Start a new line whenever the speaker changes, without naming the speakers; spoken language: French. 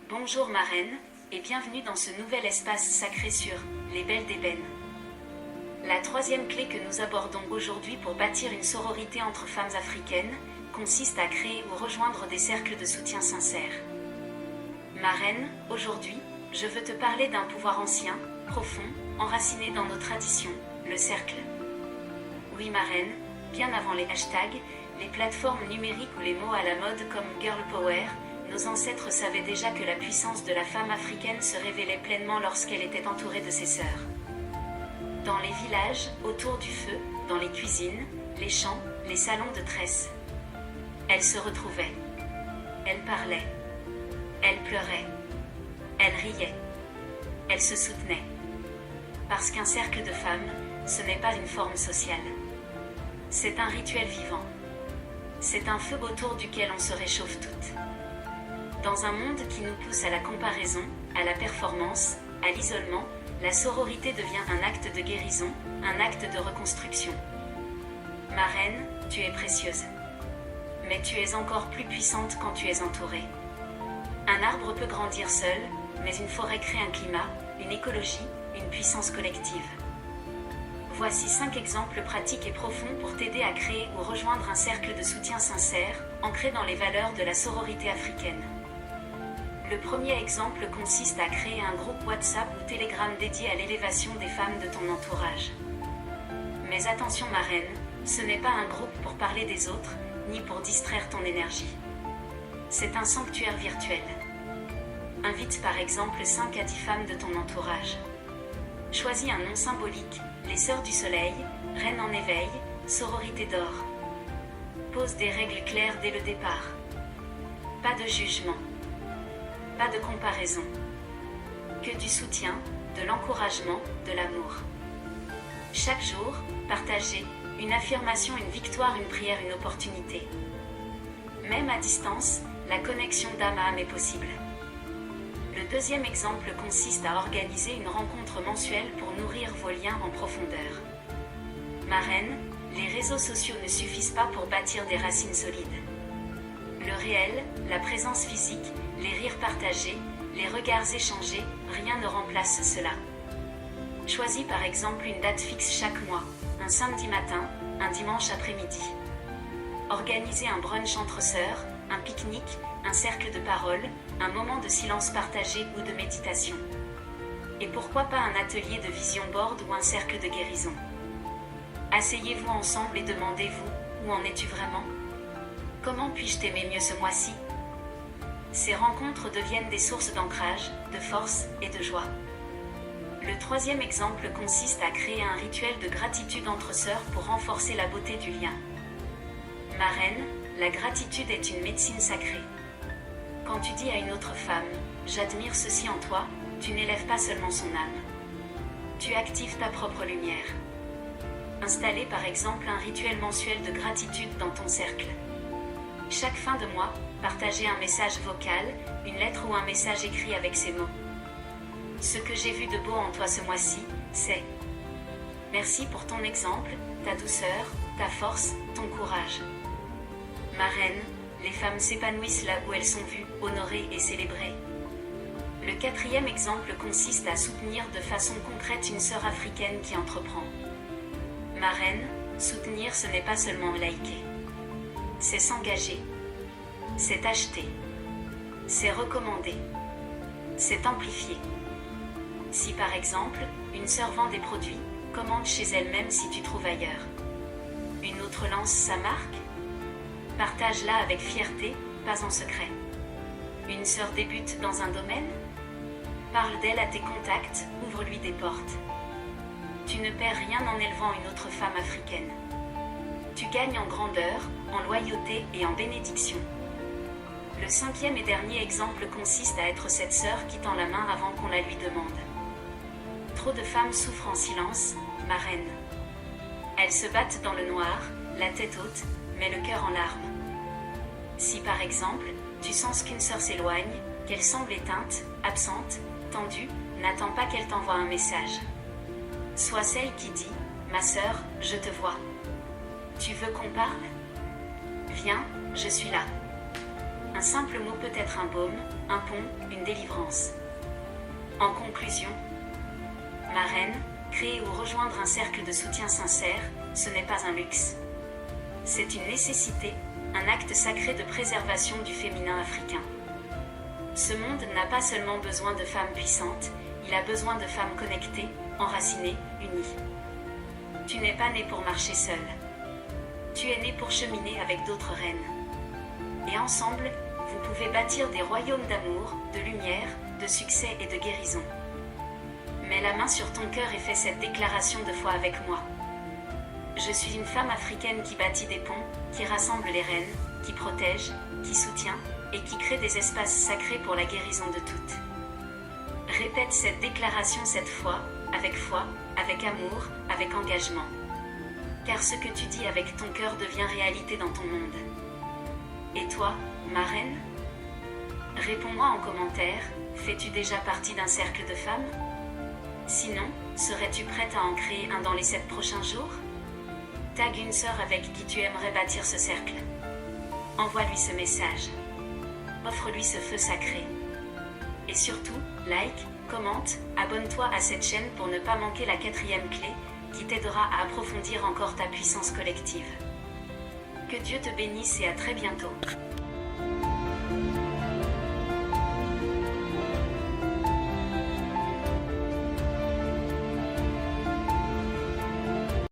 Bonjour marraine, et bienvenue dans ce nouvel espace sacré sur les belles d'ébène. La troisième clé que nous abordons aujourd'hui pour bâtir une sororité entre femmes africaines consiste à créer ou rejoindre des cercles de soutien sincères. Marraine, aujourd'hui, je veux te parler d'un pouvoir ancien, profond, enraciné dans nos traditions, le cercle. Oui marraine, bien avant les hashtags, les plateformes numériques ou les mots à la mode comme Girl Power, nos ancêtres savaient déjà que la puissance de la femme africaine se révélait pleinement lorsqu'elle était entourée de ses sœurs. Dans les villages, autour du feu, dans les cuisines, les champs, les salons de tresse. Elles se retrouvaient. Elles parlaient. Elles pleuraient. Elles riaient. Elles se soutenaient. Parce qu'un cercle de femmes, ce n'est pas une forme sociale. C'est un rituel vivant. C'est un feu autour duquel on se réchauffe toutes. Dans un monde qui nous pousse à la comparaison, à la performance, à l'isolement, la sororité devient un acte de guérison, un acte de reconstruction. Marraine, tu es précieuse. Mais tu es encore plus puissante quand tu es entourée. Un arbre peut grandir seul, mais une forêt crée un climat, une écologie, une puissance collective. Voici 5 exemples pratiques et profonds pour t'aider à créer ou rejoindre un cercle de soutien sincère, ancré dans les valeurs de la sororité africaine. Le premier exemple consiste à créer un groupe WhatsApp ou Telegram dédié à l'élévation des femmes de ton entourage. Mais attention marraine, ce n'est pas un groupe pour parler des autres, ni pour distraire ton énergie. C'est un sanctuaire virtuel. Invite par exemple 5 à 10 femmes de ton entourage. Choisis un nom symbolique, les Sœurs du Soleil, Reines en éveil, Sororité d'or. Pose des règles claires dès le départ. Pas de jugement. Pas de comparaison. Que du soutien, de l'encouragement, de l'amour. Chaque jour, partagez une affirmation, une victoire, une prière, une opportunité. Même à distance, la connexion d'âme à âme est possible. Le deuxième exemple consiste à organiser une rencontre mensuelle pour nourrir vos liens en profondeur. Marraine, les réseaux sociaux ne suffisent pas pour bâtir des racines solides. Le réel, la présence physique, les rires partagés, les regards échangés, rien ne remplace cela. Choisis par exemple une date fixe chaque mois, un samedi matin, un dimanche après-midi. Organisez un brunch entre sœurs, un pique-nique, un cercle de parole, un moment de silence partagé ou de méditation. Et pourquoi pas un atelier de vision board ou un cercle de guérison. Asseyez-vous ensemble et demandez-vous, où en es-tu vraiment ? Comment puis-je t'aimer mieux ce mois-ci ? Ces rencontres deviennent des sources d'ancrage, de force et de joie. Le troisième exemple consiste à créer un rituel de gratitude entre sœurs pour renforcer la beauté du lien. Marraine, la gratitude est une médecine sacrée. Quand tu dis à une autre femme « J'admire ceci en toi », tu n'élèves pas seulement son âme. Tu actives ta propre lumière. Installez par exemple un rituel mensuel de gratitude dans ton cercle. Chaque fin de mois, partagez un message vocal, une lettre ou un message écrit avec ces mots. Ce que j'ai vu de beau en toi ce mois-ci, c'est « Merci pour ton exemple, ta douceur, ta force, ton courage. » Marraine, les femmes s'épanouissent là où elles sont vues, honorées et célébrées. Le quatrième exemple consiste à soutenir de façon concrète une sœur africaine qui entreprend. Marraine, soutenir ce n'est pas seulement liker. C'est s'engager. C'est acheter. C'est recommander. C'est amplifier. Si par exemple, une sœur vend des produits, commande chez elle même si tu trouves ailleurs. Une autre lance sa marque ? Partage-la avec fierté, pas en secret. Une sœur débute dans un domaine ? Parle d'elle à tes contacts, ouvre-lui des portes. Tu ne perds rien en élevant une autre femme africaine. Tu gagnes en grandeur, en loyauté et en bénédiction. Le cinquième et dernier exemple consiste à être cette sœur qui tend la main avant qu'on la lui demande. Trop de femmes souffrent en silence, marraine. Elles se battent dans le noir, la tête haute, mais le cœur en larmes. Si par exemple, tu sens qu'une sœur s'éloigne, qu'elle semble éteinte, absente, tendue, n'attends pas qu'elle t'envoie un message. Sois celle qui dit « Ma sœur, je te vois. Tu veux qu'on parle ? Viens, je suis là. » Un simple mot peut être un baume, un pont, une délivrance. En conclusion, marraine, créer ou rejoindre un cercle de soutien sincère, ce n'est pas un luxe. C'est une nécessité, un acte sacré de préservation du féminin africain. Ce monde n'a pas seulement besoin de femmes puissantes, il a besoin de femmes connectées, enracinées, unies. Tu n'es pas née pour marcher seule. Tu es née pour cheminer avec d'autres reines. Et ensemble, vous pouvez bâtir des royaumes d'amour, de lumière, de succès et de guérison. Mets la main sur ton cœur et fais cette déclaration de foi avec moi. Je suis une femme africaine qui bâtit des ponts, qui rassemble les reines, qui protège, qui soutient, et qui crée des espaces sacrés pour la guérison de toutes. Répète cette déclaration cette fois, avec amour, avec engagement. Car ce que tu dis avec ton cœur devient réalité dans ton monde. Et toi, ma reine? Réponds-moi en commentaire, fais-tu déjà partie d'un cercle de femmes? Sinon, serais-tu prête à en créer un dans les 7 prochains jours? Tag une sœur avec qui tu aimerais bâtir ce cercle. Envoie-lui ce message. Offre-lui ce feu sacré. Et surtout, like, commente, abonne-toi à cette chaîne pour ne pas manquer la 4e clé, qui t'aidera à approfondir encore ta puissance collective. Que Dieu te bénisse et à très bientôt.